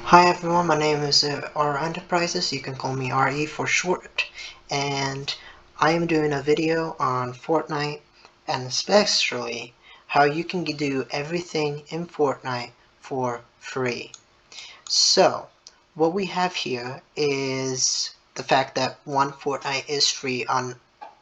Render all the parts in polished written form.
Hi everyone, my name is R Enterprises. You can call me RE for short, and I am doing a video on Fortnite and especially how you can do everything in Fortnite for free. So, what we have here is the fact that one, Fortnite is free on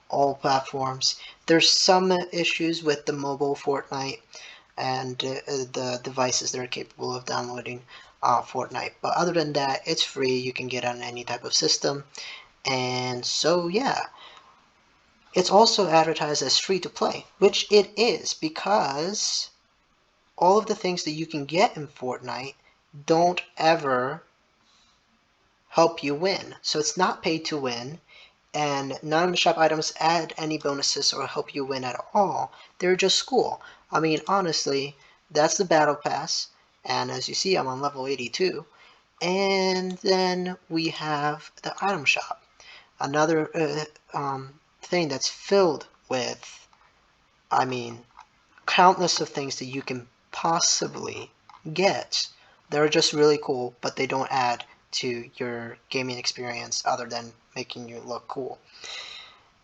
all platforms. There's some issues with the mobile Fortnite and the devices that are capable of downloading Fortnite. But other than that, it's free. You can get on any type of system. And so, yeah, it's also advertised as free to play, which it is because all of the things that you can get in Fortnite don't ever help you win. So it's not pay to win, and none of the shop items add any bonuses or help you win at all. They're just cool. I mean, honestly, that's the battle pass, and as you see, I'm on level 82. And then we have the item shop, another thing that's filled with, I mean, countless of things that you can possibly get. They're just really cool, but they don't add to your gaming experience other than making you look cool.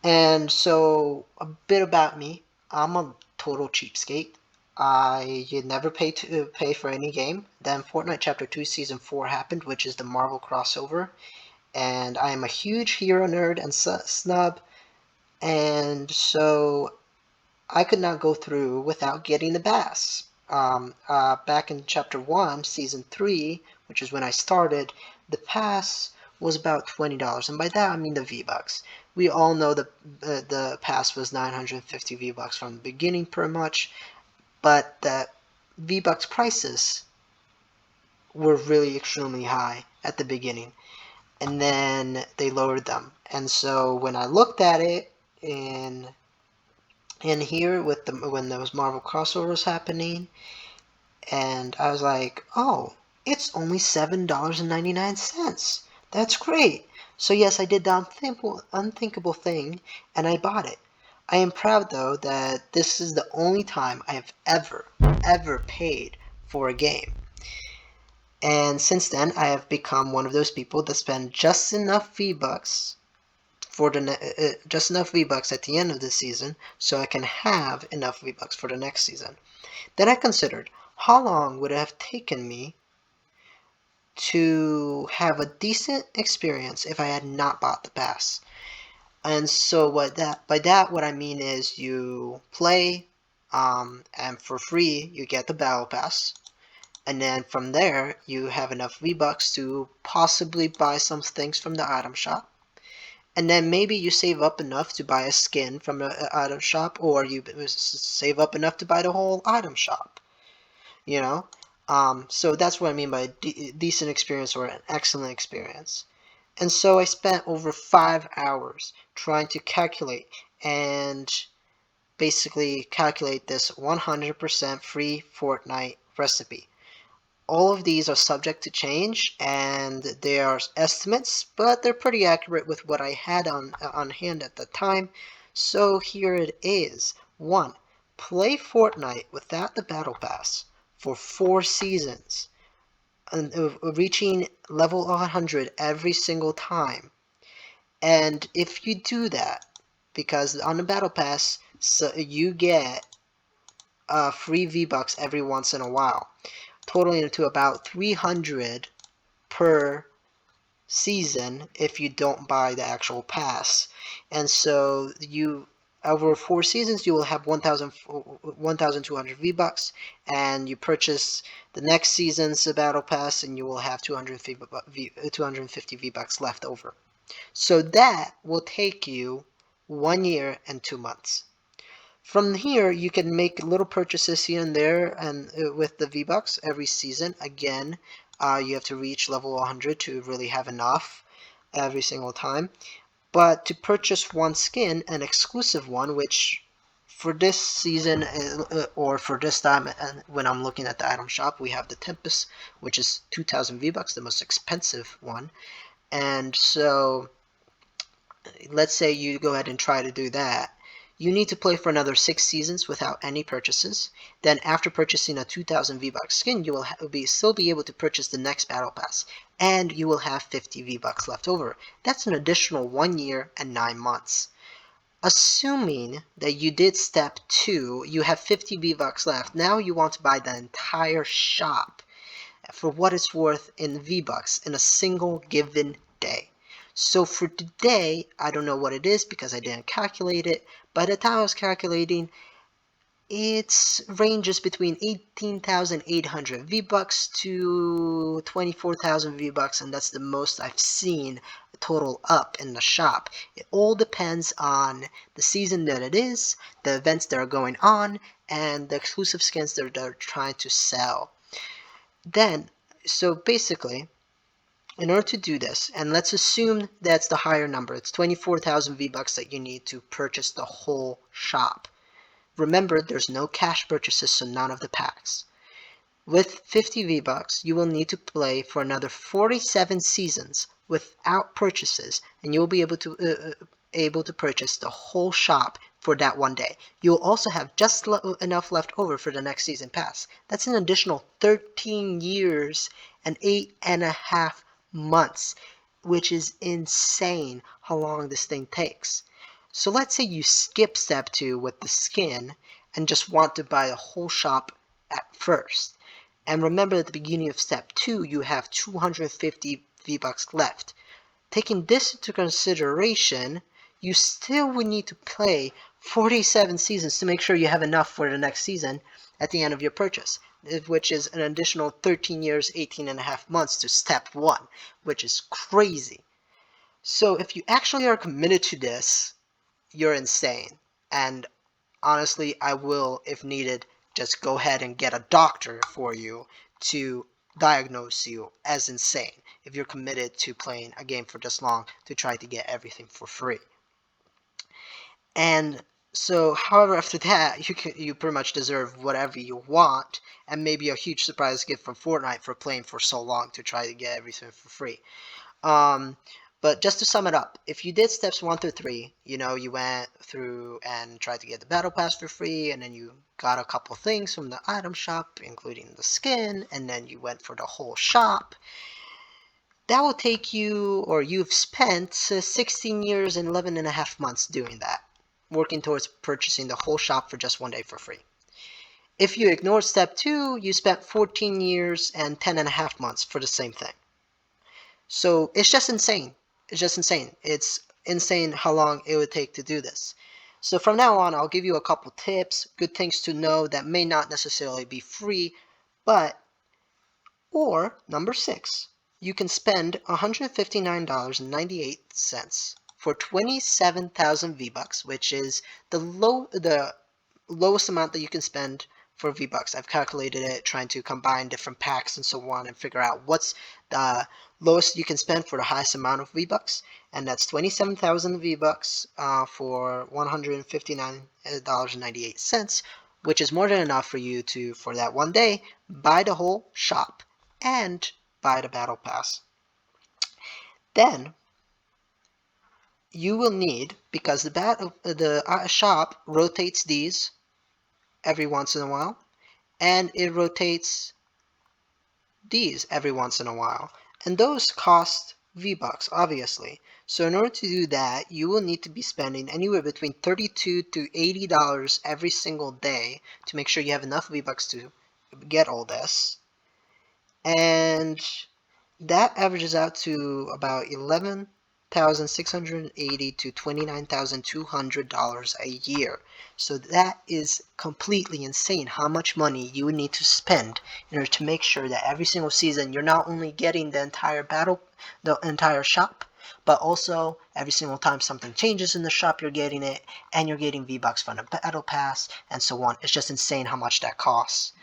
And so, a bit about me. I'm a total cheapskate. I never pay for any game. Then Fortnite Chapter 2 Season 4 happened, which is the Marvel crossover. And I am a huge hero nerd and snub. And so I could not go through without getting the pass. Back in Chapter 1, Season 3, which is when I started, the pass was about $20, and by that I mean the V-Bucks. We all know the pass was 950 V-Bucks from the beginning pretty much, but the V-Bucks prices were really extremely high at the beginning, and then they lowered them. And so when I looked at it in here with when those Marvel crossovers happening, and I was like, oh, it's only $7.99. That's great. So yes, I did the unthinkable thing, and I bought it. I am proud though that this is the only time I have ever paid for a game. And since then, I have become one of those people that spend just enough V-Bucks just enough V-Bucks at the end of the season so I can have enough V-Bucks for the next season. Then I considered, how long would it have taken me to have a decent experience if I had not bought the pass? And so by that what I mean is you play, and for free you get the battle pass, and then from there you have enough V-Bucks to possibly buy some things from the item shop. And then maybe you save up enough to buy a skin from the item shop, or you save up enough to buy the whole item shop. You know, so that's what I mean by decent experience or an excellent experience. And so I spent over 5 hours trying to calculate and basically calculate this 100% free Fortnite recipe. All of these are subject to change, and they are estimates, but they're pretty accurate with what I had on hand at the time. So here it is. 1. Play Fortnite without the Battle Pass for 4 seasons, and reaching level 100 every single time. And if you do that, because on the Battle Pass, so you get free V-Bucks every once in a while, totaling to about 300 per season if you don't buy the actual pass. And so you over 4 seasons you will have 1,200 V-Bucks, and you purchase the next season's battle pass and you will have 250 V-Bucks left over. So that will take you 1 year and 2 months. From here, you can make little purchases here and there, and with the V-Bucks every season. Again, you have to reach level 100 to really have enough every single time. But to purchase one skin, an exclusive one, which for this season or for this time, and when I'm looking at the item shop, we have the Tempest, which is 2,000 V-Bucks, the most expensive one. And so let's say you go ahead and try to do that. you need to play for another 6 seasons without any purchases. Then after purchasing a 2000 V-Bucks skin, you will still be able to purchase the next Battle Pass, and you will have 50 V-Bucks left over. That's an additional 1 year and 9 months. Assuming that you did step 2, you have 50 V-Bucks left. Now you want to buy the entire shop for what it's worth in V-Bucks in a single given day. So for today, I don't know what it is because I didn't calculate it. By the time I was calculating, it ranges between 18,800 V-Bucks to 24,000 V-Bucks, and that's the most I've seen total up in the shop. It all depends on the season that it is, the events that are going on, and the exclusive skins that they're trying to sell. Then, so basically, in order to do this, and let's assume that's the higher number, it's 24,000 V-Bucks that you need to purchase the whole shop. Remember, there's no cash purchases, so none of the packs. With 50 V-Bucks, you will need to play for another 47 seasons without purchases, and you'll be able to purchase the whole shop for that one day. You'll also have just enough left over for the next season pass. That's an additional 13 years and 8.5 months, which is insane how long this thing takes. So let's say you skip step 2 with the skin and just want to buy the whole shop at first. And remember, at the beginning of step 2, you have 250 V-Bucks left. Taking this into consideration, you still would need to play 47 seasons to make sure you have enough for the next season at the end of your purchase, which is an additional 13 years, 18.5 months to step 1, which is crazy. So if you actually are committed to this, you're insane. And honestly, I will, if needed, just go ahead and get a doctor for you to diagnose you as insane if you're committed to playing a game for this long to try to get everything for free. And so, however, after that, you pretty much deserve whatever you want, and maybe a huge surprise gift from Fortnite for playing for so long to try to get everything for free. But just to sum it up, if you did steps 1 through 3, you went through and tried to get the battle pass for free, and then you got a couple things from the item shop, including the skin, and then you went for the whole shop, that will take you, or you've spent 16 years and 11.5 months doing that, working towards purchasing the whole shop for just 1 day for free. If you ignored step 2, you spent 14 years and 10.5 months for the same thing. So it's just insane. It's just insane. It's insane how long it would take to do this. So from now on, I'll give you a couple tips, good things to know that may not necessarily be free, or number 6, you can spend $159.98 for 27,000 V-Bucks, which is the lowest amount that you can spend for V-Bucks. I've calculated it trying to combine different packs and so on and figure out what's the lowest you can spend for the highest amount of V-Bucks, and that's 27,000 V-Bucks for $159.98, which is more than enough for you to, for that 1 day, buy the whole shop and buy the battle pass. Then you will need, because the shop rotates these every once in a while, and it rotates these every once in a while, and those cost V-Bucks, obviously. So in order to do that, you will need to be spending anywhere between $32 to $80 every single day to make sure you have enough V-Bucks to get all this, and that averages out to about $11,680 to $29,200 a year. So that is completely insane how much money you would need to spend in order to make sure that every single season you're not only getting the entire shop, but also every single time something changes in the shop, you're getting it, and you're getting V-Bucks from the battle pass, and so on. It's just insane how much that costs.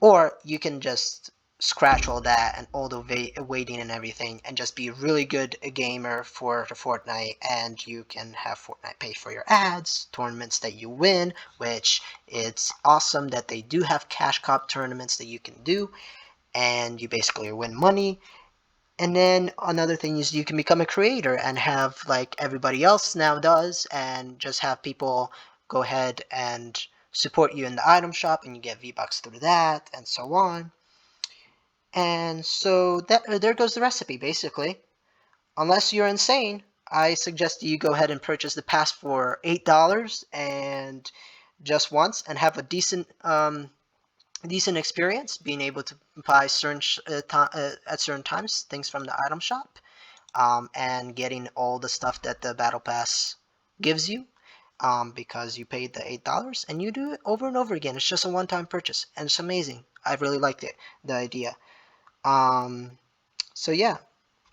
Or you can just scratch all that and all the waiting and everything and just be a really good gamer for the Fortnite, and you can have Fortnite pay for your ads, tournaments that you win, which it's awesome that they do have cash cup tournaments that you can do, and you basically win money. And then another thing is you can become a creator and have like everybody else now does, and just have people go ahead and support you in the item shop, and you get V-Bucks through that, and so on. And so that there goes the recipe basically. Unless you're insane, I suggest you go ahead and purchase the pass for $8 and just once, and have a decent experience being able to buy certain at certain times things from the item shop, and getting all the stuff that the battle pass gives you, because you paid the $8 and you do it over and over again. It's just a one-time purchase and it's amazing. I really liked it, the idea. um, so yeah,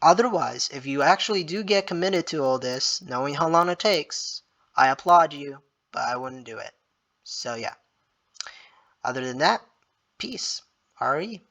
otherwise, if you actually do get committed to all this, knowing how long it takes, I applaud you, but I wouldn't do it. So yeah, other than that, peace. RE.